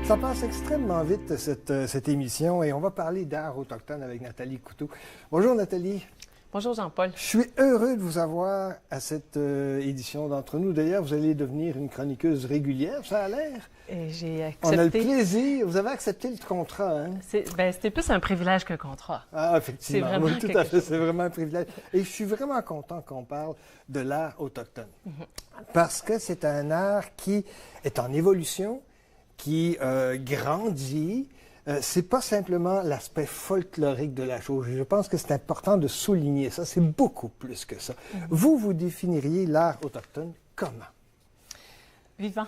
Ça passe extrêmement vite, cette émission, et on va parler d'art autochtone avec Nathalie Couteau. Bonjour Nathalie. Bonjour Jean-Paul. Je suis heureux de vous avoir à cette édition d'Entre nous. D'ailleurs, vous allez devenir une chroniqueuse régulière, ça a l'air. J'ai accepté. On a le plaisir. Vous avez accepté le contrat, hein? C'était plus un privilège qu'un contrat. Ah, effectivement. C'est vraiment oui, tout à fait. C'est vraiment un privilège. Et je suis vraiment content qu'on parle de l'art autochtone. Parce que c'est un art qui est en évolution, qui grandit. C'est pas simplement l'aspect folklorique de la chose. Je pense que c'est important de souligner ça. C'est beaucoup plus que ça. Vous définiriez l'art autochtone comment? Vivant.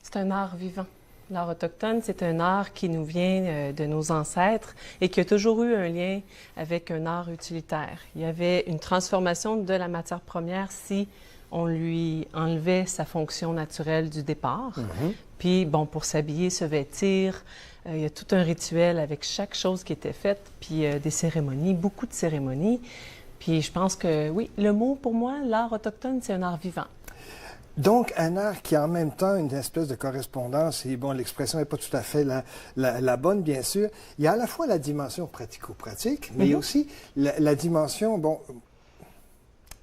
C'est un art vivant. L'art autochtone, c'est un art qui nous vient de nos ancêtres et qui a toujours eu un lien avec un art utilitaire. Il y avait une transformation de la matière première si on lui enlevait sa fonction naturelle du départ. Puis, bon, pour s'habiller, se vêtir, il y a tout un rituel avec chaque chose qui était faite, puis des cérémonies, beaucoup de cérémonies. Puis je pense que, oui, le mot pour moi, l'art autochtone, c'est un art vivant. Donc, un art qui a en même temps une espèce de correspondance, et bon, l'expression n'est pas tout à fait la bonne, bien sûr. Il y a à la fois la dimension pratico-pratique, mais aussi la dimension, bon,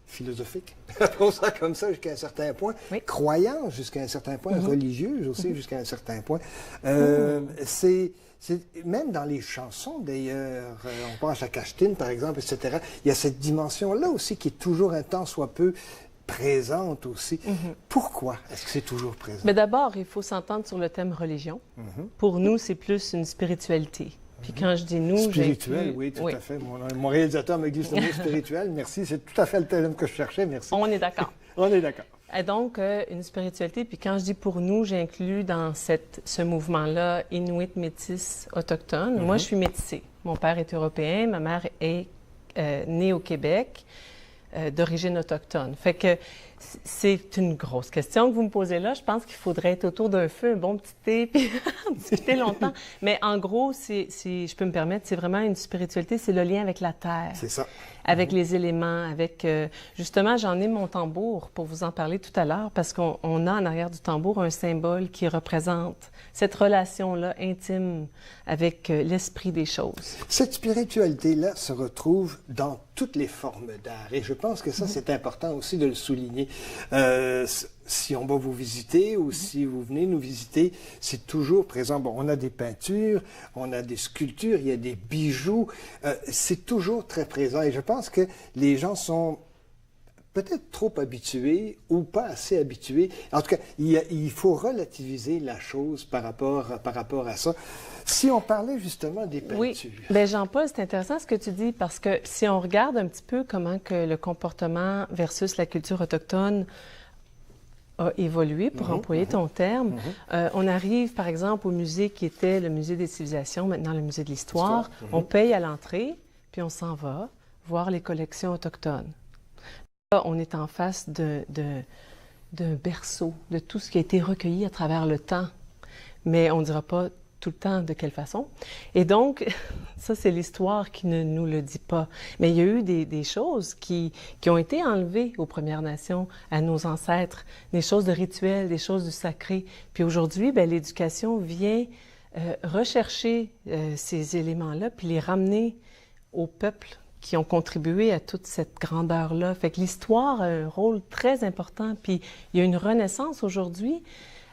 philosophique, appelons ça comme ça jusqu'à un certain point, croyance jusqu'à un certain point, religieuse aussi jusqu'à un certain point. C'est même dans les chansons, d'ailleurs, on pense à Cachetine, par exemple, etc., il y a cette dimension-là aussi qui est toujours un tant soit peu présente aussi. Pourquoi est-ce que c'est toujours présent? Mais d'abord, il faut s'entendre sur le thème religion. Pour nous, c'est plus une spiritualité. Puis quand je dis nous, spirituel, oui, tout à fait. Mon réalisateur me glisse le mot spirituel. Merci, c'est tout à fait le terme que je cherchais. Merci. On est d'accord. On est d'accord. Et donc, une spiritualité. Puis quand je dis pour nous, j'inclus dans ce mouvement-là Inuit métis autochtone. Moi, je suis métissée. Mon père est européen, ma mère est née au Québec, d'origine autochtone. Fait que c'est une grosse question que vous me posez là. Je pense qu'il faudrait être autour d'un feu, un bon petit thé, puis discuter longtemps. Mais en gros, si je peux me permettre, c'est vraiment une spiritualité, c'est le lien avec la terre. C'est ça. Avec les éléments, avec... justement, j'en ai mon tambour pour vous en parler tout à l'heure, parce qu'on a en arrière du tambour un symbole qui représente cette relation-là intime avec l'esprit des choses. Cette spiritualité-là se retrouve dans toutes les formes d'art. Et je pense que ça, c'est important aussi de le souligner. Si on va vous visiter ou si vous venez nous visiter, c'est toujours présent. Bon, on a des peintures, on a des sculptures, il y a des bijoux. C'est toujours très présent. Et je pense que les gens sont peut-être trop habitués ou pas assez habitués. En tout cas, il faut relativiser la chose par rapport à ça. Si on parlait justement des peintures. Oui, bien Jean-Paul, c'est intéressant ce que tu dis parce que si on regarde un petit peu comment que le comportement versus la culture autochtone a évolué, pour employer ton terme. On arrive, par exemple, au musée qui était le musée des civilisations, maintenant le musée de l'histoire. On paye à l'entrée, puis on s'en va voir les collections autochtones. Là, on est en face d'un berceau, de tout ce qui a été recueilli à travers le temps. Mais on ne dira pas tout le temps de quelle façon. Et donc, ça, c'est l'histoire qui ne nous le dit pas. Mais il y a eu des choses qui ont été enlevées aux Premières Nations, à nos ancêtres, des choses de rituel, des choses du sacré. Puis aujourd'hui, bien, l'éducation vient rechercher ces éléments-là, puis les ramener au peuple qui ont contribué à toute cette grandeur-là. Fait que l'histoire a un rôle très important. Puis il y a une renaissance aujourd'hui,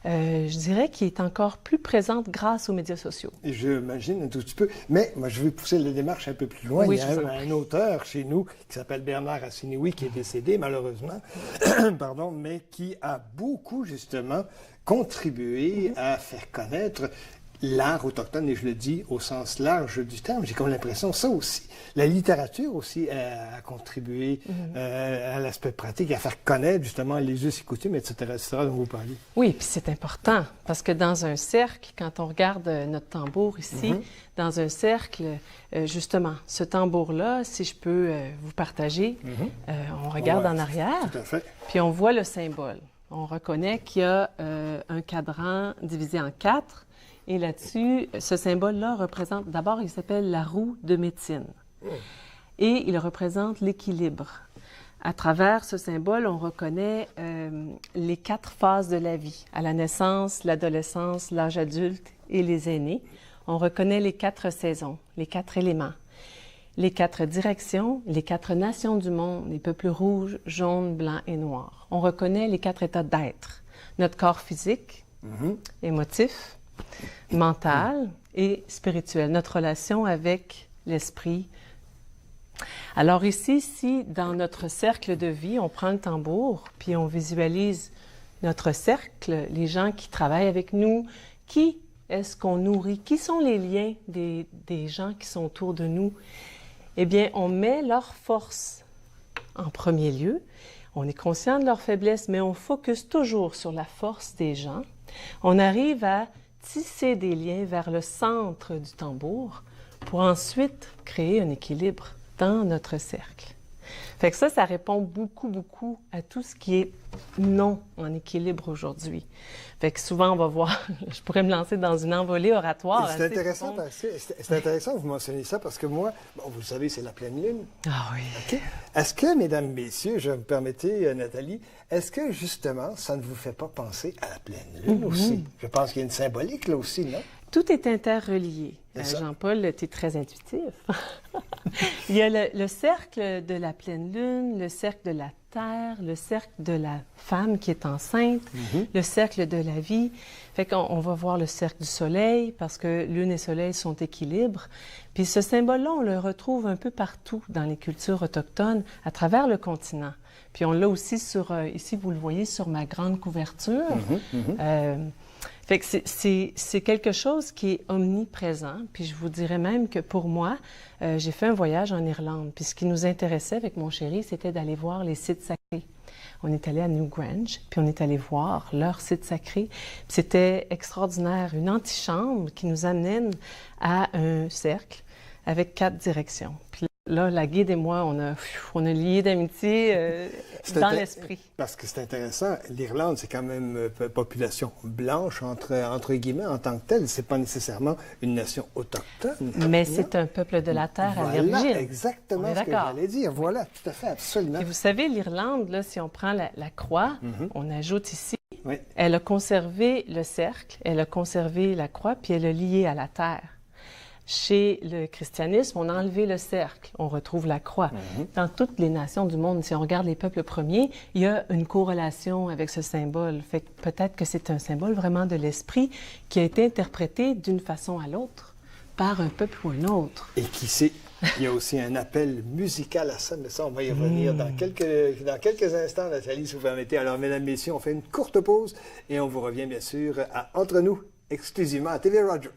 je dirais, qui est encore plus présente grâce aux médias sociaux. Et j'imagine un tout petit peu. Mais moi, je vais pousser la démarche un peu plus loin. Oui, il y a un auteur chez nous qui s'appelle Bernard Assiniwi, qui est décédé malheureusement, pardon, mais qui a beaucoup justement contribué à faire connaître l'art autochtone, et je le dis au sens large du terme. J'ai comme l'impression, ça aussi, la littérature aussi a contribué à l'aspect pratique, à faire connaître justement les us et coutumes, etc., dont vous parliez. Oui, puis c'est important, parce que dans un cercle, quand on regarde notre tambour ici, dans un cercle, justement, ce tambour-là, si je peux vous partager, on regarde en arrière, tout à fait. Puis on voit le symbole. On reconnaît qu'il y a un cadran divisé en 4, et là-dessus, ce symbole-là représente, d'abord, il s'appelle la roue de médecine. Et il représente l'équilibre. À travers ce symbole, on reconnaît les 4 phases de la vie, à la naissance, l'adolescence, l'âge adulte et les aînés. On reconnaît les 4 saisons, les 4 éléments, les 4 directions, les 4 nations du monde, les peuples rouges, jaunes, blancs et noirs. On reconnaît les 4 états d'être, notre corps physique, émotif, mental et spirituel, notre relation avec l'esprit. Alors ici, si dans notre cercle de vie, on prend le tambour, puis on visualise notre cercle, les gens qui travaillent avec nous, qui est-ce qu'on nourrit, qui sont les liens des gens qui sont autour de nous, eh bien, on met leur force en premier lieu. On est conscient de leur faiblesse, mais on focus toujours sur la force des gens. On arrive à tisser des liens vers le centre du tambour pour ensuite créer un équilibre dans notre cercle. Fait que ça répond beaucoup à tout ce qui est non en équilibre aujourd'hui. Fait que souvent, on va voir, je pourrais me lancer dans une envolée oratoire. C'est intéressant, c'est intéressant que vous mentionnez ça parce que moi, bon, vous le savez, c'est la pleine lune. Ah oui. Okay. Est-ce que, mesdames, messieurs, je vais me permettez, Nathalie, est-ce que justement, ça ne vous fait pas penser à la pleine lune aussi? Je pense qu'il y a une symbolique là aussi, non? Tout est interrelié. Jean-Paul, tu es très intuitif. Il y a le cercle de la pleine lune, le cercle de la terre, le cercle de la femme qui est enceinte, le cercle de la vie. Fait qu'on va voir le cercle du soleil parce que lune et soleil sont équilibres. Puis ce symbole-là, on le retrouve un peu partout dans les cultures autochtones à travers le continent. Puis on l'a aussi ici, vous le voyez sur ma grande couverture. Fait que c'est quelque chose qui est omniprésent. Puis je vous dirais même que pour moi, j'ai fait un voyage en Irlande. Puis ce qui nous intéressait avec mon chéri, c'était d'aller voir les sites sacrés. On est allé à Newgrange, puis on est allé voir leur site sacré. C'était extraordinaire, une antichambre qui nous amène à un cercle avec 4 directions. Puis là, la guide et moi, on a lié d'amitié dans l'esprit. Parce que c'est intéressant, l'Irlande, c'est quand même population blanche, entre guillemets, en tant que telle. C'est pas nécessairement une nation autochtone. Mais c'est un peuple de la terre à l'origine. Voilà, exactement ce que j'allais dire. Voilà, tout à fait, absolument. Et vous savez, l'Irlande, là, si on prend la croix, on ajoute ici, oui. Elle a conservé le cercle, elle a conservé la croix, puis elle a lié à la terre. Chez le christianisme, on a enlevé le cercle, on retrouve la croix. Dans toutes les nations du monde, si on regarde les peuples premiers, il y a une corrélation avec ce symbole. Fait que peut-être que c'est un symbole vraiment de l'esprit qui a été interprété d'une façon à l'autre par un peuple ou un autre. Et qui sait, il y a aussi un appel musical à ça, mais ça, on va y revenir dans quelques instants, Nathalie, si vous permettez. Alors, mesdames, messieurs, on fait une courte pause et on vous revient, bien sûr, à Entre nous, exclusivement à TV Rogers.